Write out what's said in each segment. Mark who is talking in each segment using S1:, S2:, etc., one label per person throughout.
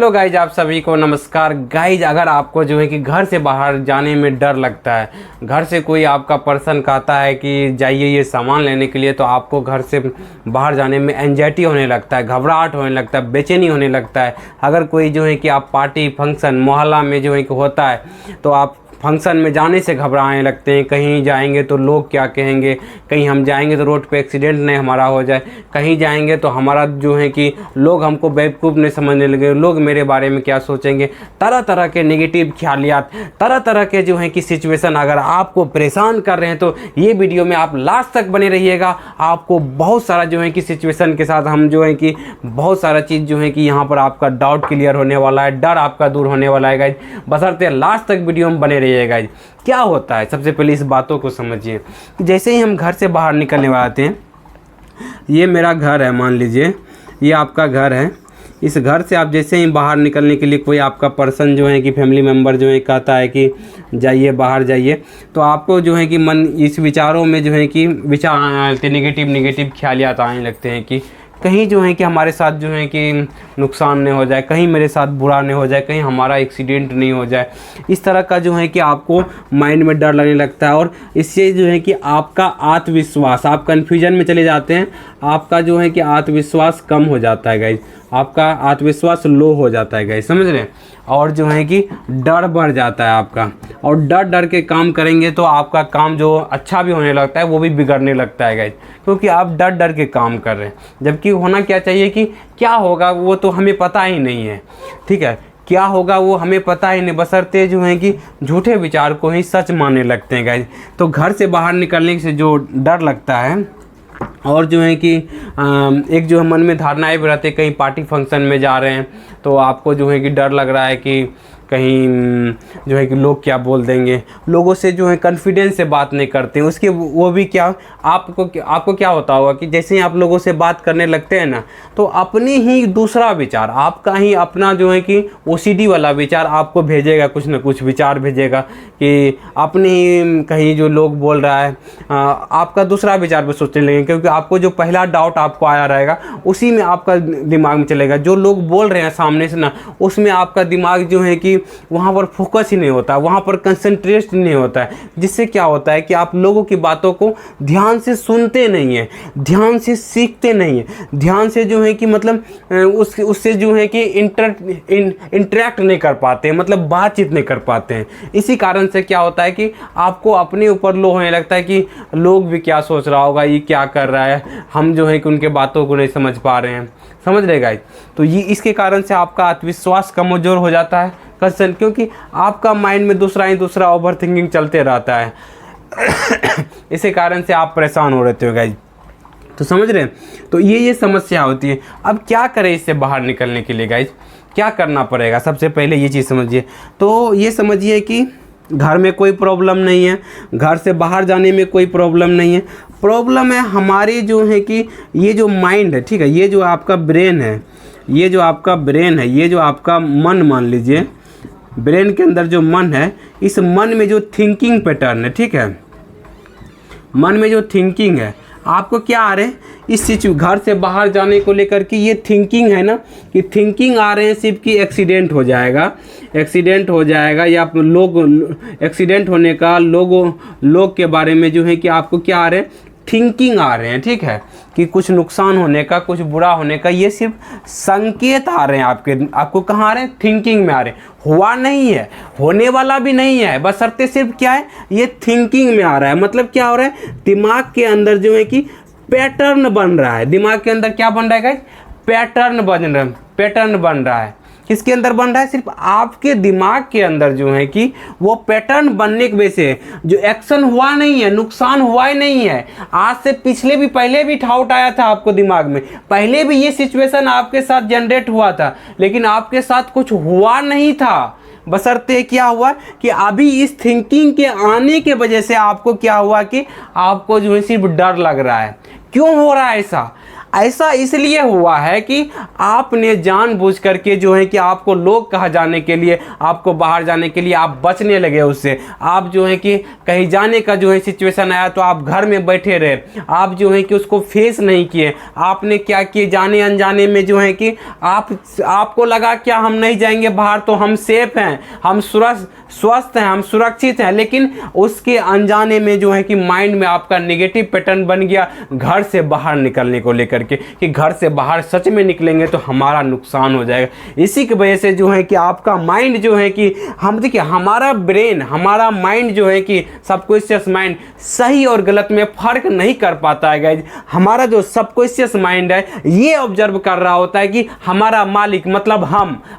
S1: Hello guys, आप सभी को नमस्कार। गाइज, अगर आपको जो है कि घर से बाहर जाने में डर लगता है, घर से कोई आपका पर्सन कहता है कि जाइए ये सामान लेने के लिए, तो आपको घर से बाहर जाने में एंजाइटी होने लगता है, घबराहट होने लगता है, बेचैनी होने लगता है। अगर कोई जो है कि आप पार्टी फंक्शन मोहल्ला में जो है कि होता है, तो आप फंक्शन में जाने से घबराने लगते हैं। कहीं जाएंगे तो लोग क्या कहेंगे, कहीं हम जाएंगे तो रोड पे एक्सीडेंट नहीं हमारा हो जाए, कहीं जाएंगे तो हमारा जो है कि लोग हमको बेवकूफ़ नहीं समझने लगे, लोग मेरे बारे में क्या सोचेंगे। तरह तरह के नेगेटिव ख्यालियात, तरह तरह के जो है कि सिचुएशन अगर आपको परेशान कर रहे हैं, तो ये वीडियो में आप लास्ट तक बने रहिएगा। आपको बहुत सारा जो है कि सिचुएशन के साथ हम जो है कि बहुत सारा चीज़ जो है कि यहाँ पर आपका डाउट क्लियर होने वाला है, डर आपका दूर होने वाला है गाइज। बशर्ते लास्ट तक वीडियो में बने रहिए गाइज। क्या होता है, सबसे पहले इस बातों को समझिए कि जैसे ही हम घर से बाहर निकलने वाले हैं, ये मेरा घर है, मान लीजिए ये आपका घर है। इस घर से आप जैसे ही बाहर निकलने के लिए कोई आपका पर्सन जो है कि फैमिली मेम्बर जो है कहता है कि जाइए बाहर जाइए, तो आपको जो है कि मन इस विचारों में जो है कि विचार आने लगते हैं, नेगेटिव ख्यालियात आने लगते हैं कि कहीं जो है कि हमारे साथ जो है कि नुकसान नहीं हो जाए, कहीं मेरे साथ बुरा नहीं हो जाए, कहीं हमारा एक्सीडेंट नहीं हो जाए। इस तरह का जो है कि आपको माइंड में डर लगने लगता है, और इससे जो है कि आपका आत्मविश्वास, आप कन्फ्यूजन में चले जाते हैं, आपका जो है कि आत्मविश्वास कम हो जाता है गाइज, आपका आत्मविश्वास लो हो जाता है गाइज, समझ रहे हैं। और जो है कि डर बढ़ जाता है आपका, और डर के काम करेंगे तो आपका काम जो अच्छा भी होने लगता है वो भी बिगड़ने लगता है गाइज, क्योंकि आप डर के काम कर रहे हैं। जबकि होना क्या चाहिए कि क्या होगा वो तो हमें पता ही नहीं है, ठीक है, क्या होगा वो हमें पता ही नहीं, बशर्ते जो है कि झूठे विचार को ही सच मानने लगते हैं गाइज। तो घर से बाहर निकलने से जो डर लगता है, और जो है कि एक जो मन में धारणाएं भी रहती है, कहीं पार्टी फंक्शन में जा रहे हैं तो आपको जो है कि डर लग रहा है कि कहीं जो है कि लोग क्या बोल देंगे, लोगों से जो है कॉन्फिडेंस से बात नहीं करते हैं। उसके वो भी क्या, आपको क्या होता होगा कि जैसे ही आप लोगों से बात करने लगते हैं ना, तो अपनी ही दूसरा विचार, आपका ही अपना जो है कि ओसीडी वाला विचार आपको भेजेगा, कुछ ना कुछ विचार भेजेगा कि अपनी कहीं जो लोग बोल रहा है, आपका दूसरा विचार भी सोचने लगेंगे, क्योंकि आपको जो पहला डाउट आपको आया रहेगा उसी में आपका दिमाग में चलेगा। जो लोग बोल रहे हैं सामने से ना, उसमें आपका दिमाग जो है कि वहाँ पर फोकस ही नहीं होता, वहाँ पर कंसंट्रेट नहीं होता है, जिससे क्या होता है कि आप लोगों की बातों को ध्यान से सुनते नहीं हैं, ध्यान से सीखते नहीं हैं, ध्यान से जो है कि मतलब उससे जो है कि इंटरेक्ट नहीं कर पाते, मतलब बातचीत नहीं कर पाते हैं। इसी कारण से क्या होता है कि आपको अपने ऊपर लो होने लगता है कि लोग भी क्या सोच रहा होगा, ये क्या कर रहा है, हम जो है कि उनके बातों को नहीं समझ पा रहे हैं, समझ रहे गाइस। तो ये इसके कारण से आपका आत्मविश्वास कमजोर हो जाता है, क्योंकि आपका माइंड में दूसरा ओवर थिंकिंग चलते रहता है। इसी कारण से आप परेशान हो रहते हो गाइज, तो समझ रहे हैं। तो ये समस्या होती है। अब क्या करें इससे बाहर निकलने के लिए गाइज, क्या करना पड़ेगा? सबसे पहले ये चीज़ समझिए। तो ये समझिए कि घर में कोई प्रॉब्लम नहीं है, घर से बाहर जाने में कोई प्रॉब्लम नहीं है। प्रॉब्लम है हमारे जो है कि ये जो माइंड है, ठीक है, ये जो आपका ब्रेन है, ये जो आपका ब्रेन है, ये जो आपका मन, मान लीजिए ब्रेन के अंदर जो मन है, इस मन में जो थिंकिंग पैटर्न है, ठीक है, मन में जो थिंकिंग है, आपको क्या आ रहे हैं इस घर से बाहर जाने को लेकर के, ये थिंकिंग है ना, कि थिंकिंग आ रहे हैं सिर्फ कि एक्सीडेंट हो जाएगा, या लोग एक्सीडेंट होने का, लोग के बारे में जो है कि आपको क्या आ रहे हैं, थिंकिंग आ रहे हैं, ठीक है, कि कुछ नुकसान होने का, कुछ बुरा होने का, ये सिर्फ संकेत आ रहे हैं आपको कहाँ आ रहे हैं, थिंकिंग में आ रहे हैं। हुआ नहीं है, होने वाला भी नहीं है, बशर्ते सिर्फ क्या है, ये थिंकिंग में आ रहा है। मतलब क्या हो रहा है, दिमाग के अंदर जो है कि पैटर्न बन रहा है। दिमाग के अंदर क्या बन रहा है गाइस, पैटर्न बन रहा है। किसके अंदर बन रहा है, सिर्फ आपके दिमाग के अंदर जो है कि वो पैटर्न बनने की वजह से जो एक्शन हुआ नहीं है, नुकसान हुआ ही नहीं है। आज से पहले भी डाउट आया था आपको दिमाग में, पहले भी ये सिचुएशन आपके साथ जनरेट हुआ था, लेकिन आपके साथ कुछ हुआ नहीं था। बशर्ते क्या हुआ कि अभी इस थिंकिंग के आने के वजह से आपको क्या हुआ कि आपको जो है सिर्फ डर लग रहा है। क्यों हो रहा है ऐसा? ऐसा इसलिए हुआ है कि आपने जानबूझ करके जो है कि आपको लोग कहा जाने के लिए, आपको बाहर जाने के लिए आप बचने लगे उससे। आप जो है कि कहीं जाने का जो है सिचुएशन आया तो आप घर में बैठे रहे, आप जो है कि उसको फेस नहीं किए। आपने क्या किए, जाने अनजाने में जो है कि आपको लगा क्या हम नहीं जाएंगे बाहर तो हम सेफ हैं, हम स्वस्थ हैं, हम सुरक्षित हैं, लेकिन उसके अनजाने में जो है कि माइंड में आपका नेगेटिव पैटर्न बन गया घर से बाहर निकलने को लेकर के, कि घर से बाहर सच में निकलेंगे तो हमारा नुकसान हो जाएगा। इसी की वजह से जो है कि आपका माइंड जो है कि हम देखिए, हमारा ब्रेन, हमारा माइंड जो है कि सबकॉन्शियस माइंड सही और गलत में फ़र्क नहीं कर पाता है गाइज। हमारा जो सबकॉन्शियस माइंड है ये ऑब्जर्व कर रहा होता है कि हमारा मालिक मतलब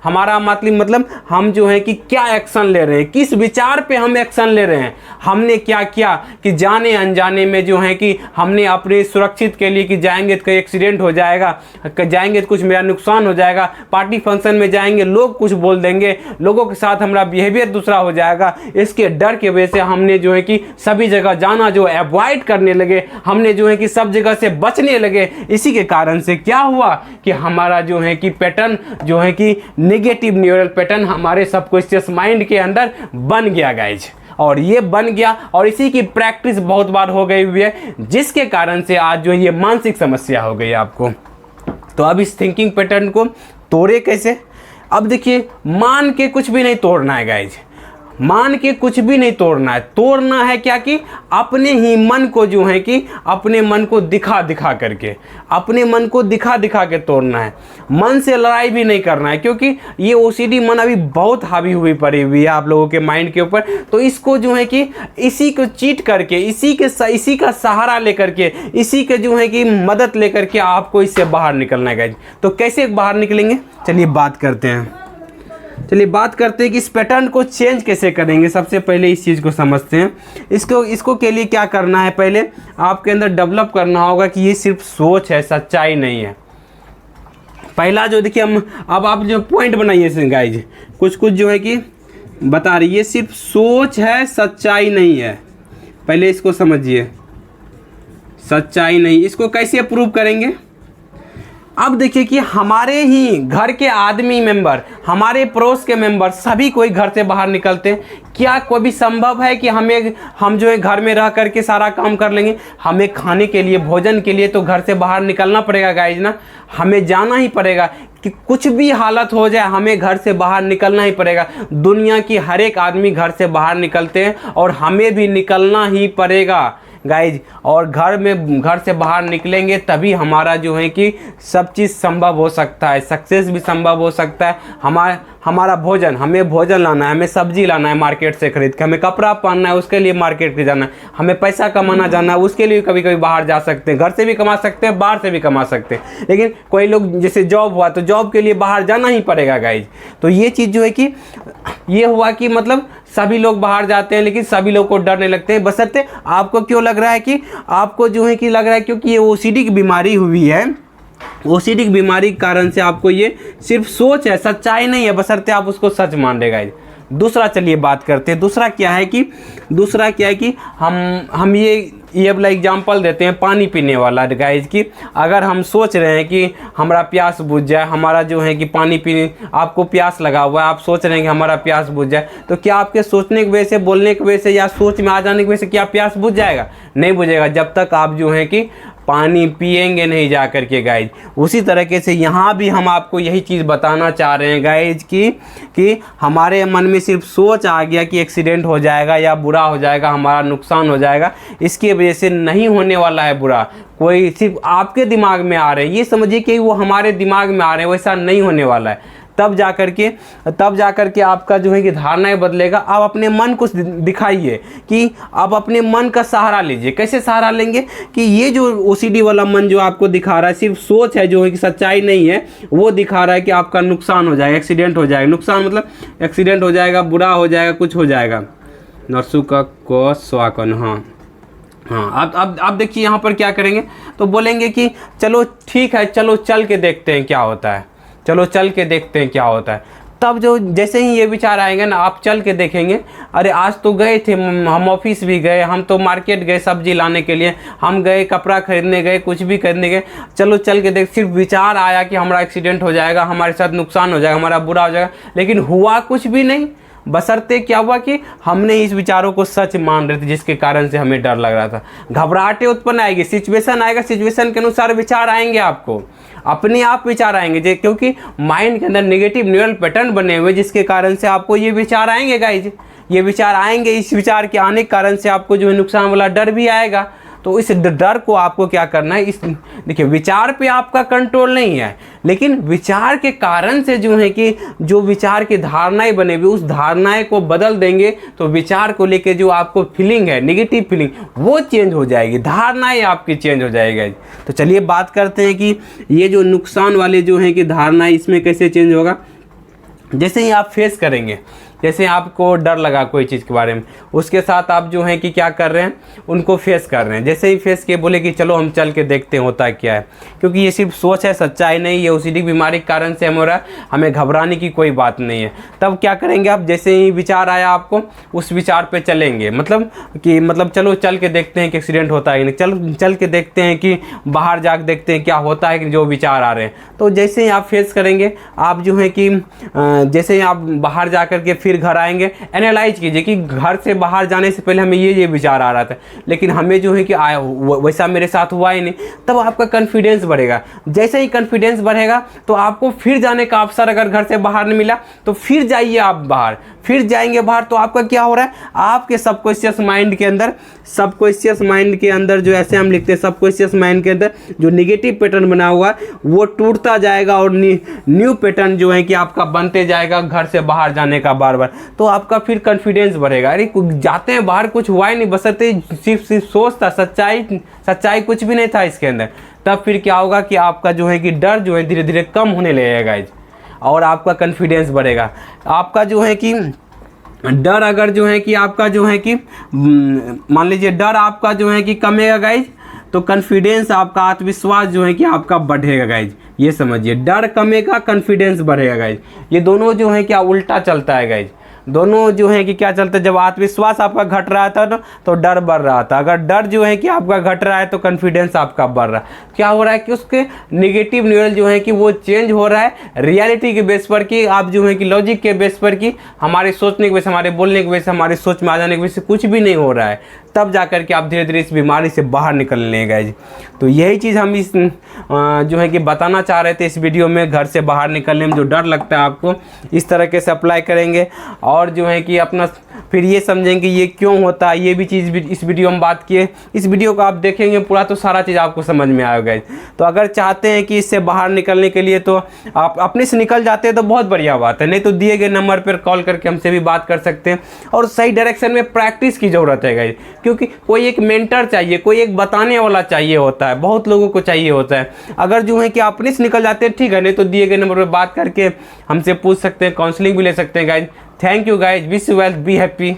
S1: हमारा मतलब हम जो है कि क्या एक्शन ले रहे हैं, किस विचार पे हम एक्शन ले रहे हैं, हमने क्या किया कि जाने अनजाने में जो है कि हमने अपने सुरक्षित के लिए कि जाएंगे तो कहीं एक्सीडेंट हो जाएगा, जाएंगे तो कुछ मेरा नुकसान हो जाएगा, पार्टी फंक्शन में जाएंगे लोग कुछ बोल देंगे, लोगों के साथ हमारा बिहेवियर दूसरा हो जाएगा। इसके डर की वजह से हमने जो है कि सभी जगह जाना जो अवॉइड करने लगे, हमने जो है कि सब जगह से बचने लगे। इसी के कारण से क्या हुआ कि हमारा जो है कि पैटर्न जो है कि नेगेटिव न्यूरल पैटर्न हमारे सबकॉन्शियस माइंड के अंदर बन गया गाइज, और ये बन गया और इसी की प्रैक्टिस बहुत बार हो गई हुई है, जिसके कारण से आज जो ये मानसिक समस्या हो गई आपको। तो अब इस थिंकिंग पैटर्न को तोड़े कैसे? अब देखिए, मान के कुछ भी नहीं तोड़ना है गाइज, मान के कुछ भी नहीं तोड़ना है। तोड़ना है क्या कि अपने ही मन को जो है कि अपने मन को दिखा दिखा करके, अपने मन को दिखा दिखा के तोड़ना है। मन से लड़ाई भी नहीं करना है, क्योंकि ये ओसीडी मन अभी बहुत हावी हुई पड़ी हुई है आप लोगों के माइंड के ऊपर। तो इसको जो है कि इसी को चीट करके, इसी का सहारा लेकर के, इसी के जो है कि मदद लेकर के आपको इससे बाहर निकलना है गाइज। तो कैसे बाहर निकलेंगे, चलिए बात करते हैं। चलिए बात करते हैं कि इस पैटर्न को चेंज कैसे करेंगे। सबसे पहले इस चीज़ को समझते हैं। इसको के लिए क्या करना है, पहले आपके अंदर डेवलप करना होगा कि ये सिर्फ सोच है, सच्चाई नहीं है। पहला जो देखिए, हम अब आप जो पॉइंट बनाइए गाइज, कुछ जो है कि बता रही है, सिर्फ सोच है, सच्चाई नहीं है। पहले इसको समझिए, सच्चाई नहीं। इसको कैसे प्रूव करेंगे? अब देखिए कि हमारे ही घर के आदमी मेंबर, हमारे पड़ोस के मेंबर सभी कोई घर से बाहर निकलते हैं। क्या कोई भी संभव है कि हम जो है घर में रह करके सारा काम कर लेंगे? हमें खाने के लिए, भोजन के लिए तो घर से बाहर निकलना पड़ेगा गाइज ना, हमें जाना ही पड़ेगा। कि कुछ भी हालत हो जाए हमें घर से बाहर निकलना ही पड़ेगा। दुनिया की हर एक आदमी घर से बाहर निकलते हैं और हमें भी निकलना ही पड़ेगा गाइज। और घर से बाहर निकलेंगे तभी हमारा जो है कि सब चीज़ संभव हो सकता है, सक्सेस भी संभव हो सकता है। हमारा भोजन, हमें भोजन लाना है, हमें सब्जी लाना है मार्केट से खरीद के, हमें कपड़ा पहनना है उसके लिए मार्केट के जाना है, हमें पैसा कमाना जाना है उसके लिए कभी कभी बाहर जा सकते हैं। घर से भी कमा सकते हैं, बाहर से भी कमा सकते हैं, लेकिन कोई लोग जैसे जॉब हुआ तो जॉब के लिए बाहर जाना ही पड़ेगा गाइज। तो ये चीज़ जो है कि ये हुआ कि मतलब सभी लोग बाहर जाते हैं, लेकिन सभी लोग को डरने लगते हैं। बशर्ते आपको क्यों लग रहा है कि आपको जो है कि लग रहा है क्योंकि ये ओसीडी की बीमारी हुई है, ओसीडी की बीमारी के कारण से आपको ये सिर्फ सोच है, सच्चाई नहीं है, बशर्ते आप उसको सच मान ले गाइज। दूसरा चलिए बात करते हैं। दूसरा क्या है कि हम ये वाला एग्जाम्पल देते हैं पानी पीने वाला गाइज की। अगर हम सोच रहे हैं कि हमारा प्यास बुझ जाए, हमारा जो है कि पानी पीने, आपको प्यास लगा हुआ है, आप सोच रहे हैं कि हमारा प्यास बुझ जाए, तो क्या आपके सोचने की वजह से, बोलने की वजह से या सोच में आ जाने की वजह से क्या प्यास बुझ जाएगा? नहीं बुझेगा, जब तक आप जो है कि पानी पिएंगे नहीं जा कर के गाइज। उसी तरीके से यहाँ भी हम आपको यही चीज़ बताना चाह रहे हैं गाइज कि हमारे मन में सिर्फ सोच आ गया कि एक्सीडेंट हो जाएगा या बुरा हो जाएगा, हमारा नुकसान हो जाएगा, इसकी वजह से नहीं होने वाला है बुरा। कोई सिर्फ आपके दिमाग में आ रहे हैं, ये समझिए कि वो हमारे दिमाग में आ रहे हैं, वैसा नहीं होने वाला है। तब जा कर के आपका जो है कि धारणाएं बदलेगा। आप अपने मन को दिखाइए कि आप अपने मन का सहारा लीजिए। कैसे सहारा लेंगे? कि ये जो ओसीडी वाला मन जो आपको दिखा रहा है सिर्फ सोच है, जो है कि सच्चाई नहीं है, वो दिखा रहा है कि आपका नुकसान हो जाएगा, एक्सीडेंट हो जाएगा। नुकसान मतलब एक्सीडेंट हो जाएगा, बुरा हो जाएगा, कुछ हो जाएगा। नरसू का को स्वाकन, हाँ। अब देखिए यहाँ पर क्या करेंगे, तो बोलेंगे कि चलो ठीक है, चलो चल के देखते हैं क्या होता है, चलो चल के देखते हैं क्या होता है। तब जो जैसे ही ये विचार आएंगे ना, आप चल के देखेंगे, अरे आज तो गए थे हम, ऑफिस भी गए, हम तो मार्केट गए सब्जी लाने के लिए, हम गए कपड़ा खरीदने गए, कुछ भी खरीदने गए, चलो चल के देख, सिर्फ विचार आया कि हमारा एक्सीडेंट हो जाएगा, हमारे साथ नुकसान हो जाएगा, हमारा बुरा हो जाएगा, लेकिन हुआ कुछ भी नहीं। बशर्ते क्या हुआ कि हमने इस विचारों को सच मान रहे थे, जिसके कारण से हमें डर लग रहा था। घबराहटें उत्पन्न आएगी, सिचुएशन आएगा, सिचुएशन के अनुसार विचार आएंगे, आपको अपने आप विचार आएंगे, क्योंकि माइंड के अंदर नेगेटिव न्यूरल पैटर्न बने हुए, जिसके कारण से आपको ये विचार आएंगे गाइज, ये विचार आएंगे। इस विचार के आने के कारण से आपको जो है नुकसान वाला डर भी आएगा। तो इस डर को आपको क्या करना है, इस देखिए विचार पे आपका कंट्रोल नहीं है, लेकिन विचार के कारण से जो है कि जो विचार की धारणाएं बने हुई, उस धारणाएं को बदल देंगे तो विचार को लेके जो आपको फीलिंग है, नेगेटिव फीलिंग, वो चेंज हो जाएगी, धारणाएं आपकी चेंज हो जाएगी। तो चलिए बात करते हैं कि ये जो नुकसान वाले जो हैं कि धारणाएं, इसमें कैसे चेंज होगा। जैसे ही आप फेस करेंगे, जैसे आपको डर लगा कोई चीज़ के बारे में, उसके साथ आप जो हैं कि क्या कर रहे हैं, उनको फेस कर रहे हैं। जैसे ही फेस किए, बोले कि चलो हम चल के देखते हैं होता क्या है, क्योंकि ये सिर्फ सोच है, सच्चाई नहीं, ये ओसीडी बीमारी के कारण से हो रहा है, हमें घबराने की कोई बात नहीं है। तब क्या करेंगे आप, जैसे ही विचार आया आपको, उस विचार पे चलेंगे, मतलब चलो चल के देखते हैं कि एक्सीडेंट होता है कि नहीं, चल के देखते हैं कि बाहर जाकर देखते हैं क्या होता है कि जो विचार आ रहे हैं। तो जैसे ही आप फेस करेंगे, आप जो है कि जैसे ही आप बाहर जा कर के फिर घर आएंगे, एनालाइज कीजिए कि घर से बाहर जाने से पहले हमें ये विचार आ रहा था, लेकिन हमें जो है कि वैसा मेरे साथ हुआ ही नहीं। तब आपका कॉन्फिडेंस बढ़ेगा। जैसे ही कॉन्फिडेंस बढ़ेगा तो आपको फिर जाने का अवसर, अगर घर से बाहर नहीं मिला तो फिर जाइए आप बाहर, फिर जाएंगे बाहर, तो आपका क्या हो रहा है, आपके सबकॉन्शियस माइंड के अंदर, सबकॉन्शियस माइंड के अंदर जो ऐसे हम लिखते हैं, सबकॉन्शियस माइंड के अंदर जो नेगेटिव पैटर्न बना हुआ है वो टूटता जाएगा और न्यू पैटर्न जो है कि आपका बनते जाएगा घर से बाहर जाने का बार बार। तो आपका फिर कॉन्फिडेंस बढ़ेगा, अरे जाते हैं बाहर, कुछ हुआ ही नहीं, बशर्ते सिर्फ सोच था, सच्चाई कुछ भी नहीं था इसके अंदर। तब फिर क्या होगा कि आपका जो है कि डर जो है धीरे धीरे कम होने लगेगा और आपका कॉन्फिडेंस बढ़ेगा। आपका जो है कि डर अगर जो है कि आपका जो है कि मान लीजिए डर आपका जो है कि कमेगा गाइज, तो कॉन्फिडेंस आपका, आत्मविश्वास जो है कि आपका बढ़ेगा गाइज। ये समझिए, डर कमेगा, कॉन्फिडेंस बढ़ेगा गाइज। ये दोनों जो है क्या उल्टा चलता है गाइज, दोनों जो है कि क्या चलता है, जब आत्मविश्वास आपका घट रहा था तो डर बढ़ रहा था, अगर डर जो है कि आपका घट रहा है तो कॉन्फिडेंस आपका बढ़ रहा है। क्या हो रहा है कि उसके नेगेटिव न्यूरल जो है कि वो चेंज हो रहा है रियलिटी के बेस पर, कि आप जो है कि लॉजिक के बेस पर, कि हमारे सोचने की वजह से, हमारे बोलने की वजह से, हमारी सोच में आ जाने की वजह से कुछ भी नहीं हो रहा है। तब जाकर के आप धीरे धीरे इस बीमारी से बाहर निकलने गए। तो यही चीज़ हम इस जो है कि बताना चाह रहे थे इस वीडियो में। घर से बाहर निकलने में जो डर लगता है आपको, इस तरीके से अप्लाई करेंगे और जो है कि अपना फिर ये समझेंगे ये क्यों होता है। ये भी चीज़ भी इस वीडियो में बात किए, इस वीडियो को आप देखेंगे पूरा तो सारा चीज़ आपको समझ में आएगा। तो अगर चाहते हैं कि इससे बाहर निकलने के लिए तो आप अपने से निकल जाते हैं तो बहुत बढ़िया बात है, नहीं तो दिए गए नंबर पर कॉल करके हमसे भी बात कर सकते हैं। और सही डायरेक्शन में प्रैक्टिस की ज़रूरत है गाइस, क्योंकि कोई एक मेंटर चाहिए, कोई एक बताने वाला चाहिए होता है, बहुत लोगों को चाहिए होता है। अगर जो है कि आप अपने से निकल जाते हैं ठीक है, नहीं तो दिए गए नंबर पर बात करके हमसे पूछ सकते हैं, काउंसलिंग भी ले सकते हैं guys. Thank you guys, wish you well, be happy.